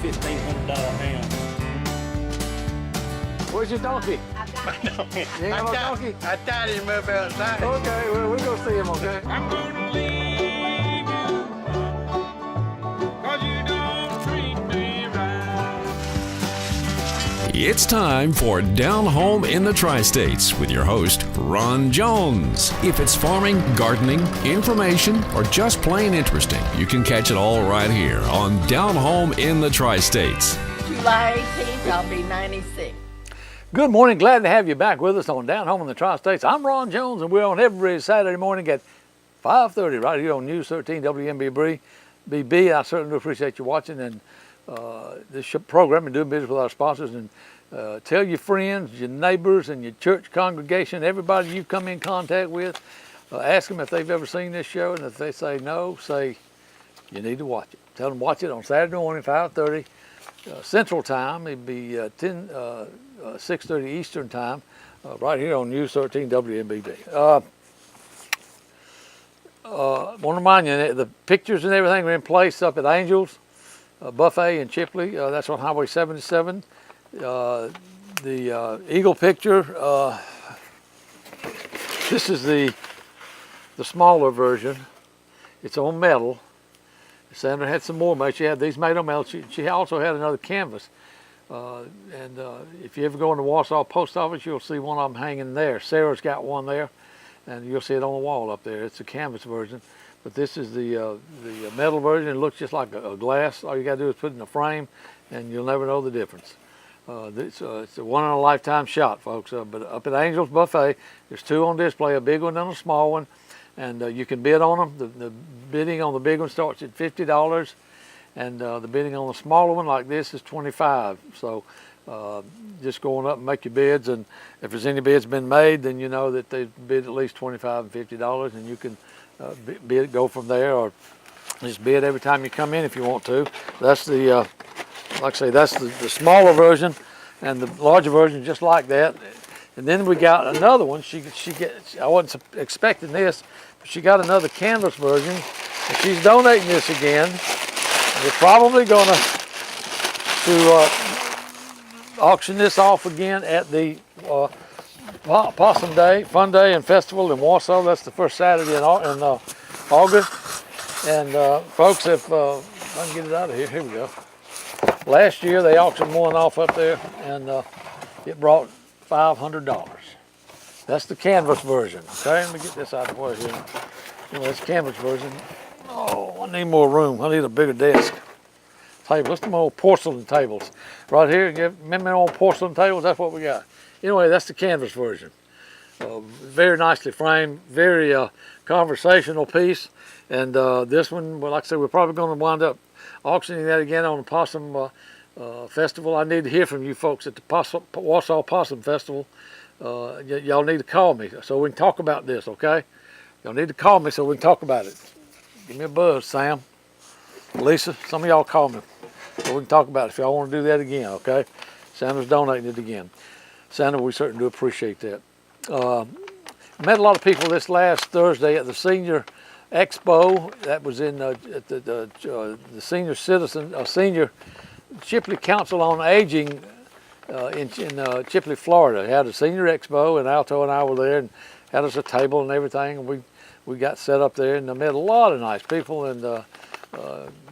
$1,500 ham. Where's your donkey? You ain't got no donkey? I tied him up outside. Okay, well, we'll go see him, okay? I'm gonna leave you, 'cause you don't treat me right. It's time for Down Home in the Tri-States with your host, Ron Jones. If it's farming, gardening, information, or just plain interesting, you can catch it all right here on Down Home in the Tri-States. July 18th, I'll be 96. Good morning. Glad to have you back with us on Down Home in the Tri-States. I'm Ron Jones, and we're on every Saturday morning at 5:30 right here on News 13 WMBB. I certainly do appreciate you watching and this program and doing business with our sponsors. And tell your friends, your neighbors, and your church congregation, everybody you come in contact with, ask them if they've ever seen this show, and if they say no, say you need to watch it. Tell them watch it on Saturday morning, 5:30 Central Time. It'd be 6:30 Eastern Time, right here on News 13 WMBB. I want to remind you that the pictures and everything are in place up at Angels Buffet in Chipley. That's on Highway 77. The Eagle picture, this is the smaller version. It's on metal. Sandra had some more made. She had these made on metal. She also had another canvas. If you ever go in the Wausau post office, you'll see one of them hanging there. Sarah's got one there, and you'll see it on the wall up there. It's a canvas version, but this is the metal version. It looks just like a glass. All you got to do is put it in a frame, and you'll never know the difference. It's a one-in-a-lifetime shot, folks. But up at Angel's Buffet, there's two on display, a big one and a small one, and you can bid on them. The bidding on the big one starts at $50. And the bidding on the smaller one like this is $25. So just go on up and make your bids, and if there's any bids been made, then you know that they bid at least $25 and $50, and you can go from there, or just bid every time you come in if you want to. That's the like I say, that's the smaller version, and the larger version just like that. And then we got another one. I wasn't expecting this, but she got another canvas version, and she's donating this again. We're probably going to auction this off again at the Possum Day, Fun Day and Festival in Wausau. That's the first Saturday in August. And folks, if I can get it out of here we go. Last year they auctioned one off up there, and it brought $500. That's the canvas version. Okay, let me get this out of the way here. Anyway, that's the canvas version. Oh, I need more room. I need a bigger desk. Table. Let's do my old porcelain tables. Right here, remember old porcelain tables? That's what we got. Anyway, that's the canvas version. Very nicely framed, very conversational piece. And this one, well, like I said, we're probably going to wind up auctioning that again on the Possum Festival. I need to hear from you folks at the Wausau Possum Festival. Y'all need to call me so we can talk about this, okay? Y'all need to call me so we can talk about it. Give me a buzz, Sam, Lisa, some of y'all call me so we can talk about it if y'all want to do that again, okay? Sandra's donating it again. Sandra, we certainly do appreciate that. Met a lot of people this last Thursday at the Senior Expo. That was in at the Senior Chipley Council on Aging in Chipley, Florida. They had a Senior Expo, and Alto and I were there, and had us a table and everything, and we got set up there, and I met a lot of nice people, and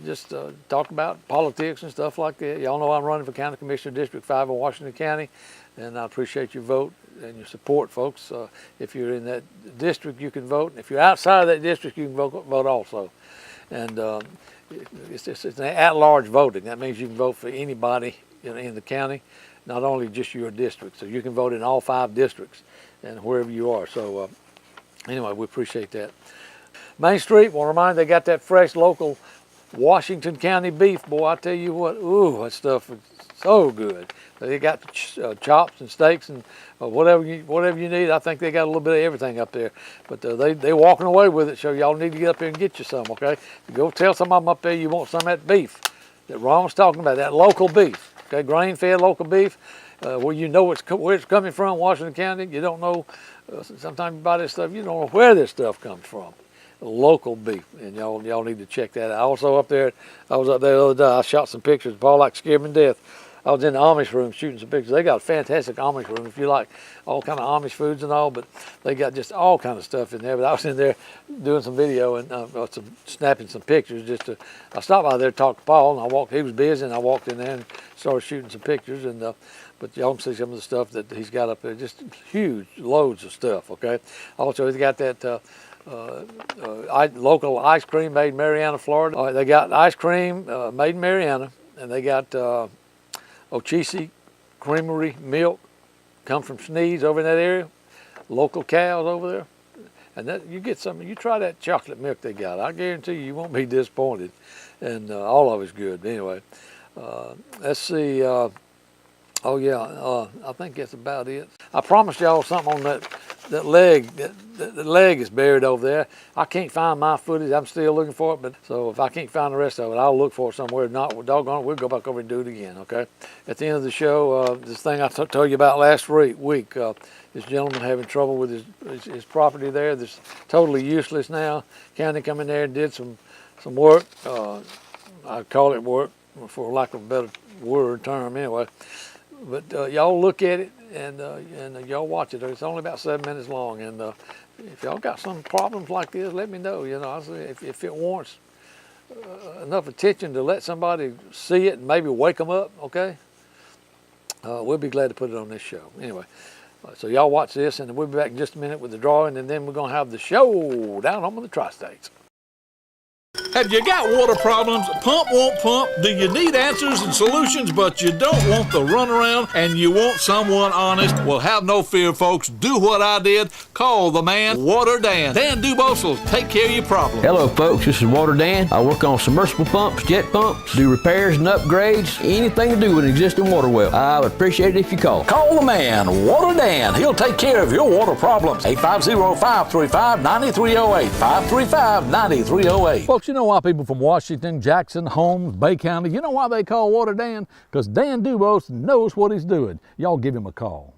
just talk about politics and stuff like that. Y'all know I'm running for County Commissioner District 5 in Washington County, and I appreciate your vote and your support, folks. If you're in that district, you can vote. If you're outside of that district, you can vote also. And it's an at-large voting. That means you can vote for anybody in the county, not only just your district. So you can vote in all 5 districts and wherever you are. So anyway, we appreciate that. Main Street, want to remind you, they got that fresh local Washington County beef. Boy, I tell you what, ooh, that stuff is so good. They got chops and steaks and whatever you need. I think they got a little bit of everything up there. But they walking away with it, so y'all need to get up here and get you some, okay? Go tell some of them up there you want some of that beef that Ron's talking about, that local beef, okay? Grain-fed local beef, where you know where it's coming from, Washington County. You don't know, sometimes you buy this stuff, you don't know where this stuff comes from. local beef, and y'all need to check that out. Also up there, I was up there the other day. I shot some pictures. Paul like scared me to death. I was in the Amish room shooting some pictures. They got a fantastic Amish room if you like all kind of Amish foods and all, but they got just all kind of stuff in there. But I was in there doing some video and snapping some pictures. I stopped by there to talk to Paul, and he was busy, and I walked in there and started shooting some pictures. And but y'all can see some of the stuff that he's got up there, just huge loads of stuff. Okay. Also, he's got that local ice cream made in Marianna, Florida. They got ice cream made in Marianna, and they got Ochisi Creamery milk, come from Sneed's over in that area, local cows over there. And that, you get some, you try that chocolate milk they got. I guarantee you won't be disappointed. And all of it's good. Anyway, let's see. I think that's about it. I promised y'all something on that leg. The leg is buried over there. I can't find my footage. I'm still looking for it. But so if I can't find the rest of it, I'll look for it somewhere. If not, doggone it, we'll go back over and do it again. Okay. At the end of the show, this thing I told you about last week. This gentleman having trouble with his property there. That's totally useless now. County come in there and did some work. I call it work for lack of a better word term anyway. But y'all look at it and y'all watch it. It's only about 7 minutes long. And if y'all got some problems like this, let me know. You know, I say if it warrants enough attention to let somebody see it and maybe wake them up, okay? We'll be glad to put it on this show. Anyway, so y'all watch this, and we'll be back in just a minute with the drawing, and then we're gonna have the show down home in the Tri-States. Have you got water problems? Pump won't pump? Do you need answers and solutions, but you don't want the runaround and you want someone honest? Well, have no fear, folks. Do what I did. Call the man, Water Dan. Dan Dubose will take care of your problem. Hello, folks. This is Water Dan. I work on submersible pumps, jet pumps, do repairs and upgrades, anything to do with an existing water well. I would appreciate it if you call. Call the man, Water Dan. He'll take care of your water problems. 850-535-9308. 535-9308. Folks, you know why people from Washington, Jackson, Holmes, Bay County, you know why they call Water Dan? Because Dan Dubose knows what he's doing. Y'all give him a call.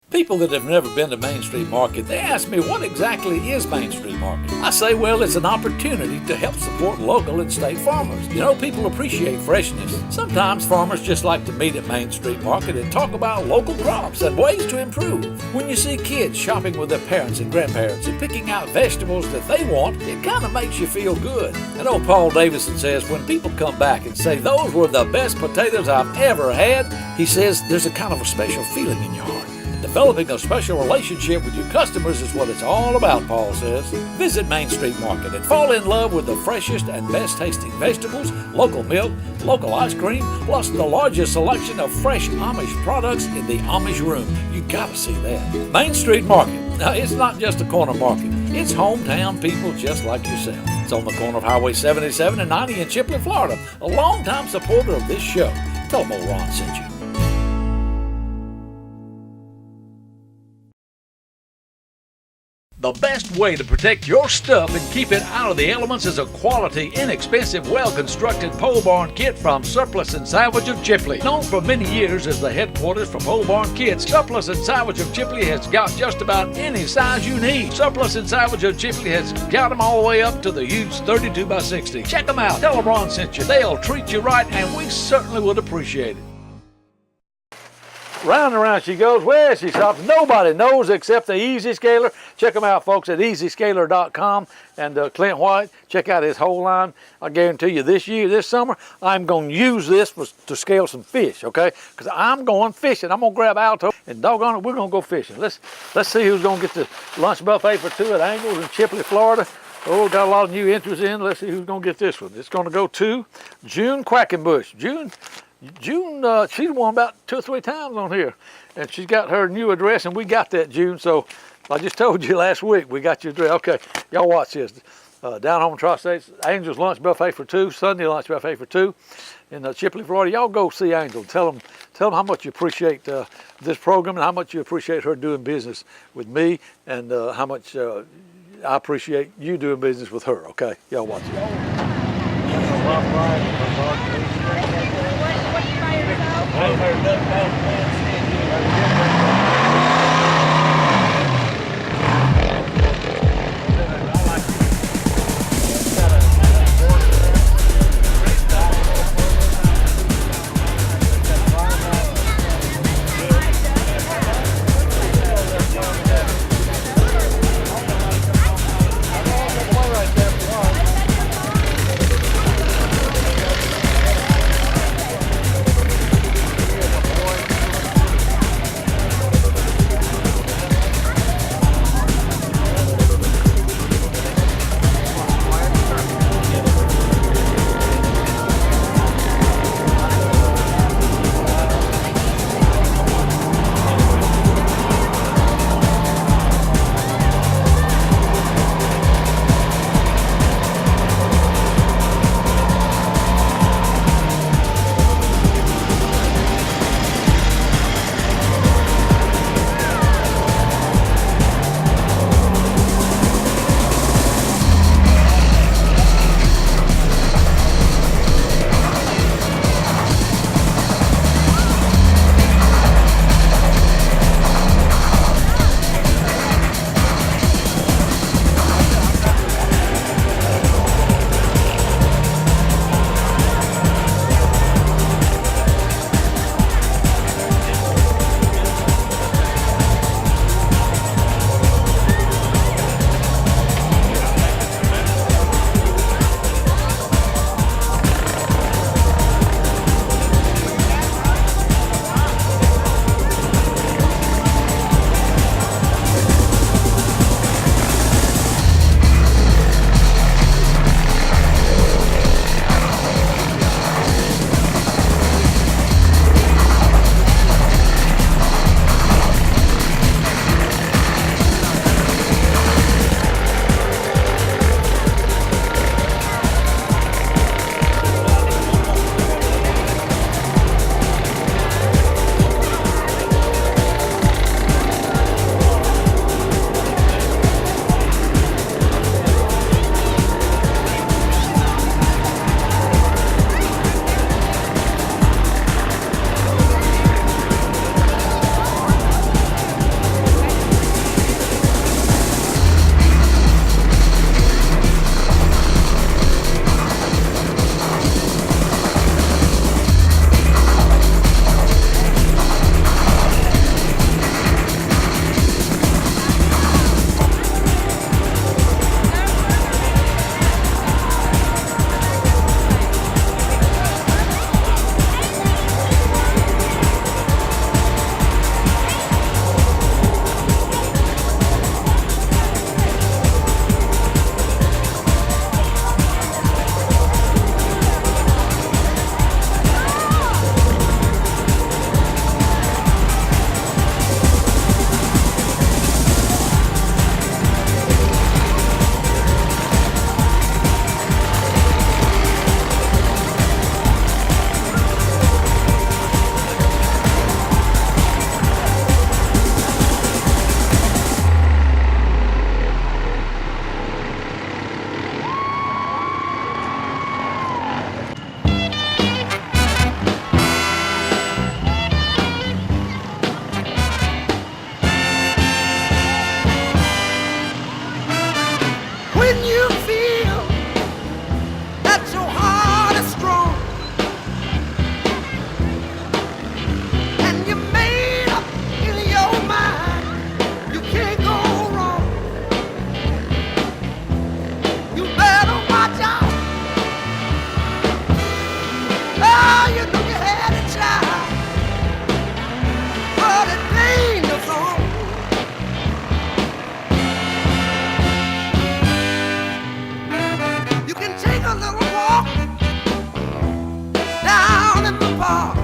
People that have never been to Main Street Market, they ask me, what exactly is Main Street Market? I say, well, it's an opportunity to help support local and state farmers. You know, people appreciate freshness. Sometimes farmers just like to meet at Main Street Market and talk about local crops and ways to improve. When you see kids shopping with their parents and grandparents and picking out vegetables that they want, it kind of makes you feel good. I know Paul Davidson says when people come back and say, those were the best potatoes I've ever had, he says there's a kind of a special feeling in your heart. Developing a special relationship with your customers is what it's all about, Paul says. Visit Main Street Market and fall in love with the freshest and best tasting vegetables, local milk, local ice cream, plus the largest selection of fresh Amish products in the Amish room. You gotta see that. Main Street Market. Now, it's not just a corner market. It's hometown people just like yourself. It's on the corner of Highway 77 and 90 in Chipley, Florida. A longtime supporter of this show. Tell them old Ron sent you. The best way to protect your stuff and keep it out of the elements is a quality, inexpensive, well-constructed pole barn kit from Surplus and Salvage of Chipley. Known for many years as the headquarters for pole barn kits, Surplus and Salvage of Chipley has got just about any size you need. Surplus and Salvage of Chipley has got them all the way up to the huge 32x60. Check them out. Tell them Ron sent you. They'll treat you right, and we certainly would appreciate it. Round and round she goes. Where she stops, nobody knows except the Easy Scaler. Check them out, folks, at EasyScaler.com. And Clint White, check out his whole line. I guarantee you this summer, I'm going to use this to scale some fish, okay? Because I'm going fishing. I'm going to grab Alto, and doggone it, we're going to go fishing. Let's see who's going to get the lunch buffet for two at Angles in Chipley, Florida. Oh, got a lot of new entries in. Let's see who's going to get this one. It's going to go to June Quackenbush. June, she's won about 2 or 3 times on here, and she's got her new address, and we got that, June. So I just told you last week we got your address. Okay, y'all watch this. Down home in Tri-States, Angel's lunch buffet for 2, Sunday lunch buffet for 2 in Chipley, Florida. Y'all go see Angel. Tell them how much you appreciate this program and how much you appreciate her doing business with me, and how much I appreciate you doing business with her. Okay, y'all watch it. when you feel that your heart is strong and you made up in your mind, you can't go wrong. You better watch out. Oh, you know you had a child, but the danger zone. You can take a little walk down in the park.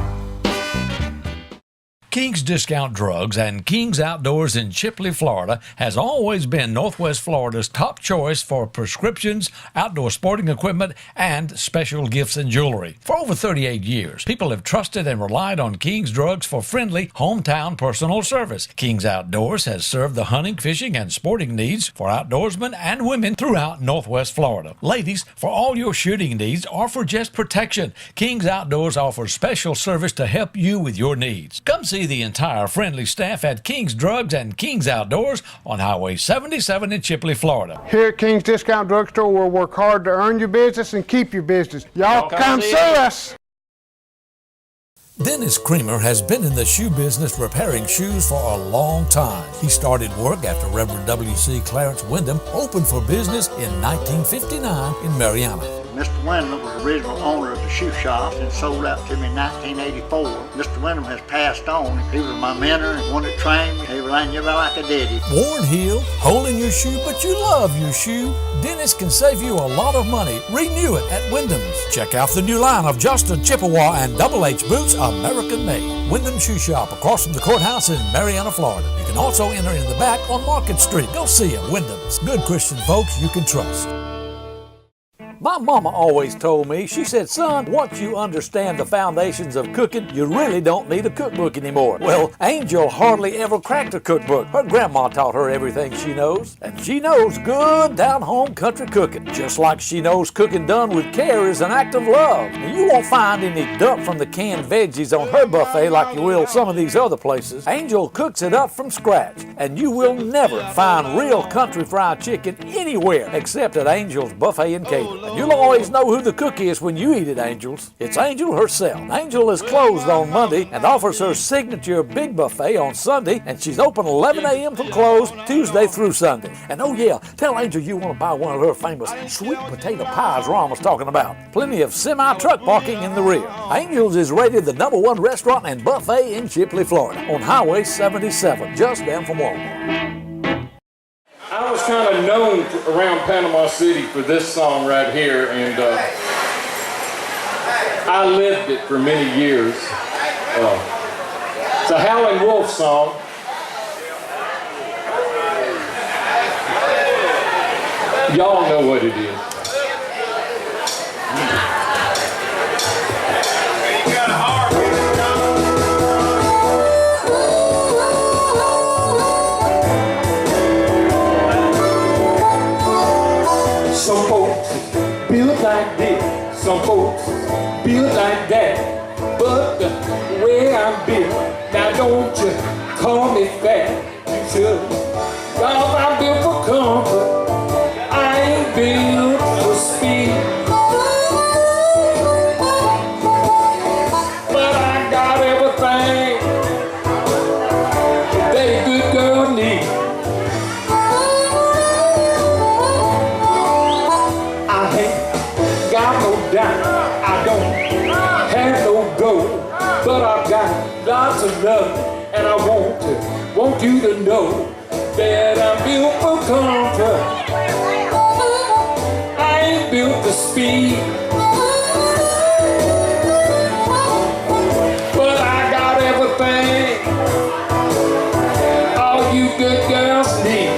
King's Discount Drugs and King's Outdoors in Chipley, Florida has always been Northwest Florida's top choice for prescriptions, outdoor sporting equipment, and special gifts and jewelry. For over 38 years, people have trusted and relied on King's Drugs for friendly, hometown personal service. King's Outdoors has served the hunting, fishing, and sporting needs for outdoorsmen and women throughout Northwest Florida. Ladies, for all your shooting needs or for just protection, King's Outdoors offers special service to help you with your needs. Come see the entire friendly staff at King's Drugs and King's Outdoors on Highway 77 in Chipley, Florida. Here at King's Discount Drugstore, we'll work hard to earn your business and keep your business. Y'all come see us. Dennis Creamer has been in the shoe business repairing shoes for a long time. He started work after Reverend W.C. Clarence Wyndham opened for business in 1959 in Mariana. Mr. Wyndham was the original owner of the shoe shop and sold out to me in 1984. Mr. Wyndham has passed on. He was my mentor and one that trained me. He was like a daddy. Worn heel, hole in your shoe, but you love your shoe? Dennis can save you a lot of money. Renew it at Wyndham's. Check out the new line of Justin Chippewa and Double H boots, American made. Wyndham Shoe Shop across from the courthouse in Mariana, Florida. You can also enter in the back on Market Street. Go see him, Wyndham's. Good Christian folks you can trust. My mama always told me, she said, son, once you understand the foundations of cooking, you really don't need a cookbook anymore. Well, Angel hardly ever cracked a cookbook. Her grandma taught her everything she knows. And she knows good down-home country cooking. Just like she knows cooking done with care is an act of love. And you won't find any dump from the canned veggies on her buffet like you will some of these other places. Angel cooks it up from scratch. And you will never find real country fried chicken anywhere except at Angel's Buffet and Catering. You'll always know who the cook is when you eat at Angel's. It's Angel herself. Angel is closed on Monday and offers her signature big buffet on Sunday, and she's open 11 a.m. till close Tuesday through Sunday. And oh yeah, tell Angel you want to buy one of her famous sweet potato pies Ron was talking about. Plenty of semi-truck parking in the rear. Angel's is rated the #1 restaurant and buffet in Chipley, Florida, on Highway 77, just down from Walmart. I was kind of known around Panama City for this song right here, and I lived it for many years. It's a Howlin' Wolf song. Y'all know what it is. Some folks build like this, some folks build like that, but the way I'm built, now don't you call me fat, you should, 'cause I'm built for comfort, I ain't built for speed, but I got everything that a good girl needs. I don't have no gold, but I've got lots of love, and I want you to know that I'm built for comfort. I ain't built for speed, but I got everything all you good girls need.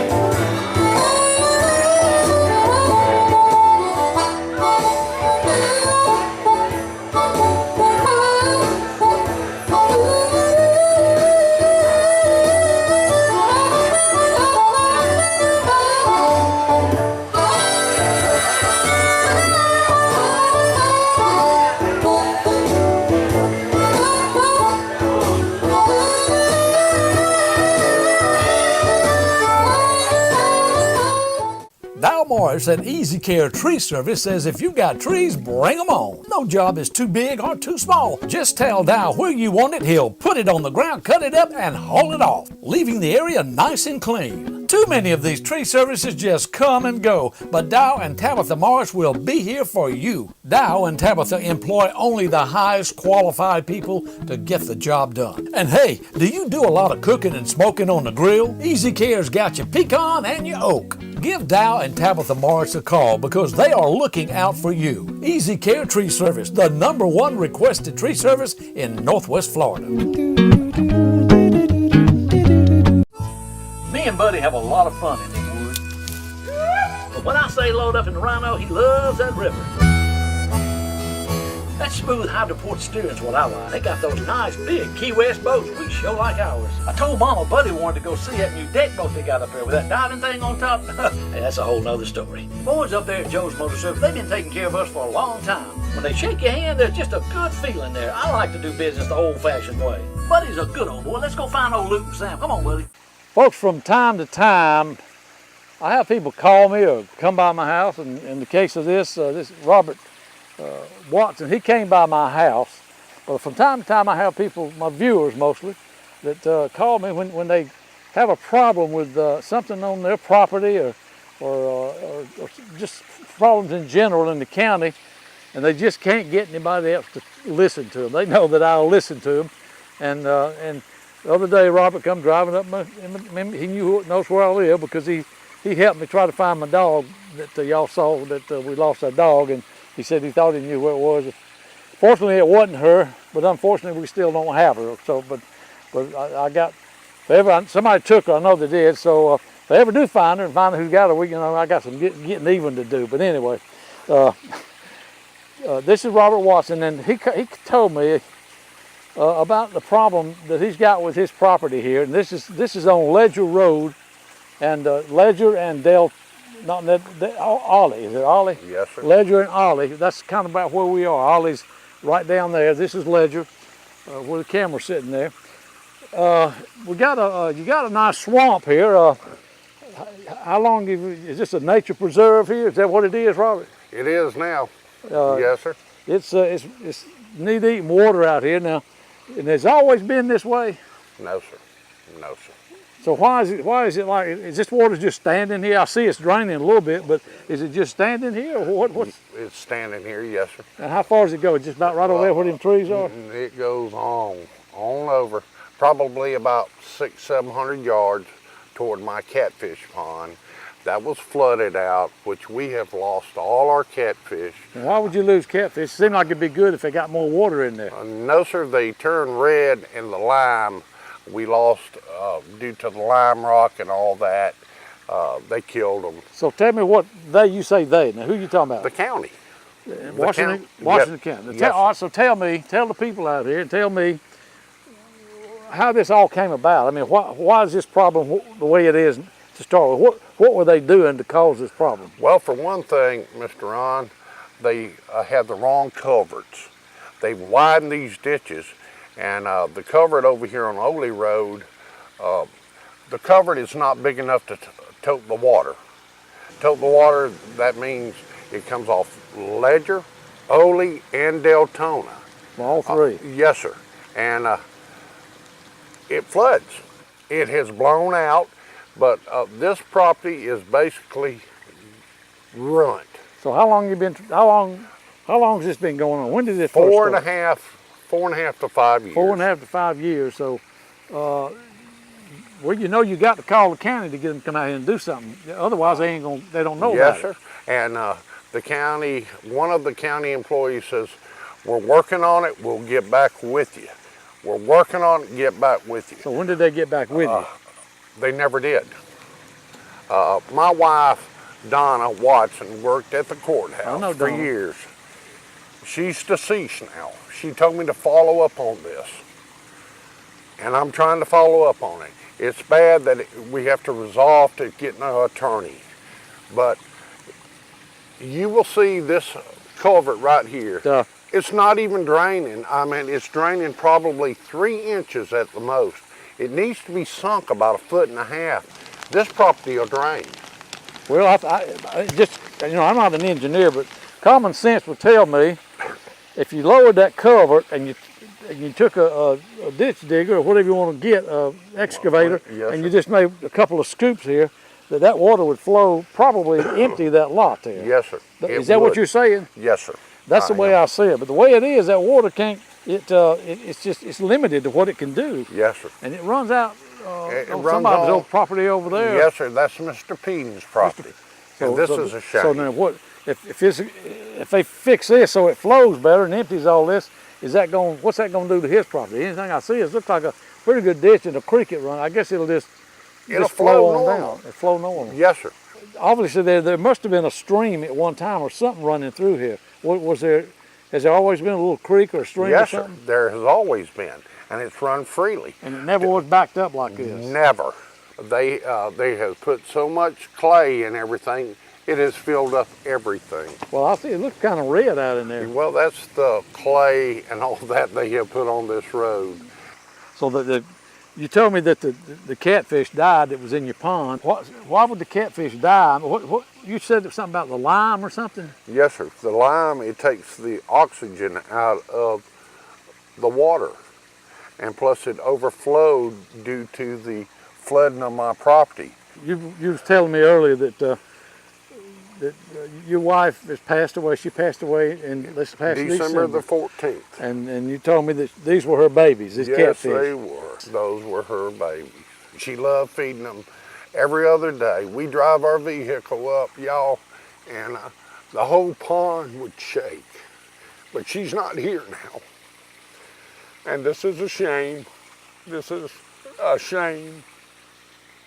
Dow Morris at Easy Care Tree Service says if you've got trees, bring them on. No job is too big or too small. Just tell Dow where you want it. He'll put it on the ground, cut it up, and haul it off, leaving the area nice and clean. Too many of these tree services just come and go, but Dow and Tabitha Morris will be here for you. Dow and Tabitha employ only the highest qualified people to get the job done. And hey, do you do a lot of cooking and smoking on the grill? Easy Care's got your pecan and your oak. Give Dow and Tabitha Morris a call because they are looking out for you. Easy Care Tree Service, the #1 requested tree service in Northwest Florida. Me and Buddy have a lot of fun in the woods. But when I say load up in the Rhino, he loves that river. That smooth hydroport steering's what I like. They got those nice big Key West boats. We sure like ours. I told Mama Buddy wanted to go see that new deck boat they got up there with that diving thing on top. Hey, that's a whole nother story. Boys up there at Joe's Motor Service, they've been taking care of us for a long time. When they shake your hand, there's just a good feeling there. I like to do business the old-fashioned way. Buddy's a good old boy. Let's go find old Luke and Sam. Come on, Buddy. Folks, from time to time, I have people call me or come by my house, and in the case of this Robert Watson, he came by my house. But from time to time, I have people, my viewers mostly, that call me when they have a problem with something on their property or just problems in general in the county, and they just can't get anybody else to listen to them. They know that I'll listen to them, and the other day, Robert come driving up, he knows where I live because he helped me try to find my dog that y'all saw, that we lost our dog, and he said he thought he knew where it was. Fortunately, it wasn't her, but unfortunately, we still don't have her. So, but I got, if ever somebody took her, I know they did. So if they ever do find her and find out who got her, I got some getting even to do. But anyway, this is Robert Watson, and he told me about the problem that he's got with his property here, and this is on Ledger Road, and Ledger and Ollie. Is it Ollie? Yes, sir. Ledger and Ollie. That's kind of about where we are. Ollie's right down there. This is Ledger, where the camera's sitting there. You got a nice swamp here. How long is this a nature preserve here? Is that what it is, Robert? It is now. Yes, sir. It's knee-deep water out here now. And it's always been this way? No, sir. No, sir. So why is it like, is this water just standing here? I see it's draining a little bit, but is it just standing here or what? It's standing here, yes, sir. And how far does it go? Just about right over there where them trees are? It goes on over, probably about 600-700 yards toward my catfish pond. That was flooded out, which we have lost all our catfish. And why would you lose catfish? It seemed like it'd be good if they got more water in there. No, sir, they turn red in the lime. We lost due to the lime rock and all that. They killed them. So tell me you say they. Now who you talking about? The county. Washington County. Yes. All right, so tell the people out here, and tell me how this all came about. I mean, why is this problem the way it is to start with? What were they doing to cause this problem? Well, for one thing, Mr. Ron, they had the wrong culverts. They widened these ditches, and the culvert over here on Ole Road, the culvert is not big enough to tote the water. Tote the water, that means it comes off Ledger, Ole, and Deltona. All three? Yes, sir. And it floods. It has blown out. But this property is basically ruined. So how long has this been going on? When did this first start? 4.5 to 5 years. 4.5 to 5 years. So, well, you got to call the county to get them to come out here and do something. Otherwise, they don't know about it. Yes, sir. And the county, one of the county employees says, "We're working on it. We'll get back with you. We're working on it. Get back with you." So when did they get back with you? They never did. My wife, Donna Watson, worked at the courthouse for years. She's deceased now. She told me to follow up on this, and I'm trying to follow up on it. It's bad that we have to resolve to get an attorney, but you will see this culvert right here. It's not even draining. I mean, it's draining probably 3 inches at the most. It needs to be sunk about 1.5 feet. This property will drain. Well, I just, you know, I'm not an engineer, but common sense would tell me if you lowered that culvert and you took a ditch digger or whatever you want to get, excavator, Yes, and sir. you just made a couple of scoops here, that water would flow, probably empty that lot there. Yes, sir. Is that what you're saying? Yes, sir. That's the way I see it. But the way it is, that water can't, it's limited to what it can do. Yes, sir. And it runs out It on runs somebody's off- old property over there. Yes, sir. That's Mr. Peen's property. And this is a shame. So then what, if they fix this so it flows better and empties all this, what's that going to do to his property? Anything I see, it looks like a pretty good ditch and a creek it runs. I guess it'll just flow on down. It'll flow normal. Yes, sir. Obviously, there must have been a stream at one time or something running through here. Has there always been a little creek or a stream or Yes, sir. something? There has always been, and it's run freely. And it never was backed up like this? Never. They have put so much clay and everything, it has filled up everything. Well, I see it looks kind of red out in there. Well, that's the clay and all that they have put on this road. So you told me that the catfish died that was in your pond. Why would the catfish die? What you said something about the lime or something? Yes, sir. The lime, it takes the oxygen out of the water. And plus it overflowed due to the flooding of my property. You was telling me earlier that your wife has passed away. She passed away in this past December the 14th. And you told me that these were her babies, these yes, catfish. Yes, they were. Those were her babies. She loved feeding them every other day. We drive our vehicle up, y'all, and the whole pond would shake. But she's not here now. And this is a shame. This is a shame.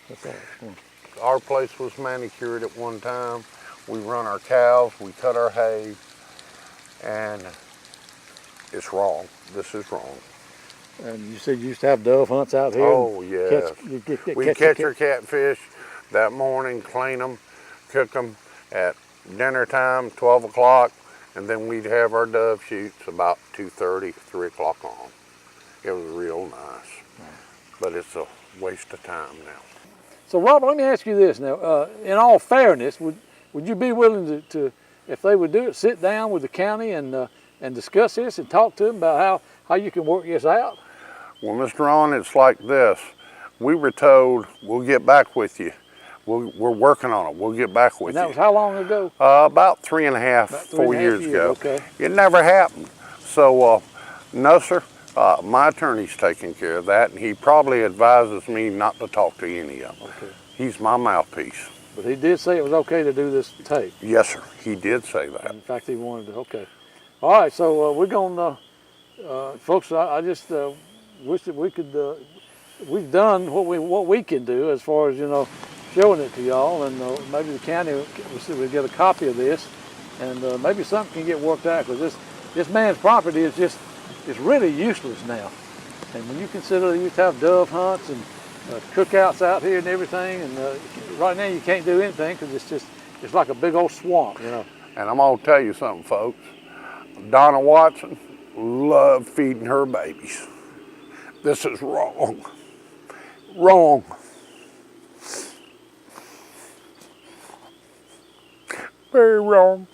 That's all. Our place was manicured at one time. We run our cows, we cut our hay, and it's wrong. This is wrong. And you said you used to have dove hunts out here? Oh, yes. We catch our catfish that morning, clean them, cook them at dinner time, 12 o'clock, and then we'd have our dove shoots about 2:30, 3 o'clock on. It was real nice, but it's a waste of time now. So, Robert, let me ask you this now. In all fairness, would you be willing to, if they would do it, sit down with the county and discuss this and talk to them about how you can work this out? Well, Mr. Ron, it's like this. We were told, we'll get back with you. We're working on it. We'll get back with you. And that was how long ago? About 3.5, 4 years ago. Okay. It never happened. So, no, sir. My attorney's taking care of that, and he probably advises me not to talk to any of them. Okay. He's my mouthpiece. But he did say it was okay to do this tape. Yes, sir. He did say that. In fact, he wanted to. Okay. All right. So we're going to, folks. I just wish that we could. We've done what we can do as far as showing it to y'all, and maybe the county will get a copy of this, and maybe something can get worked out, because this man's property is just. It's really useless now. And when you consider you used to have dove hunts and cookouts out here and everything, and right now you can't do anything because it's like a big old swamp, And I'm gonna tell you something, folks. Donna Watson loved feeding her babies. This is wrong. Wrong. Very wrong.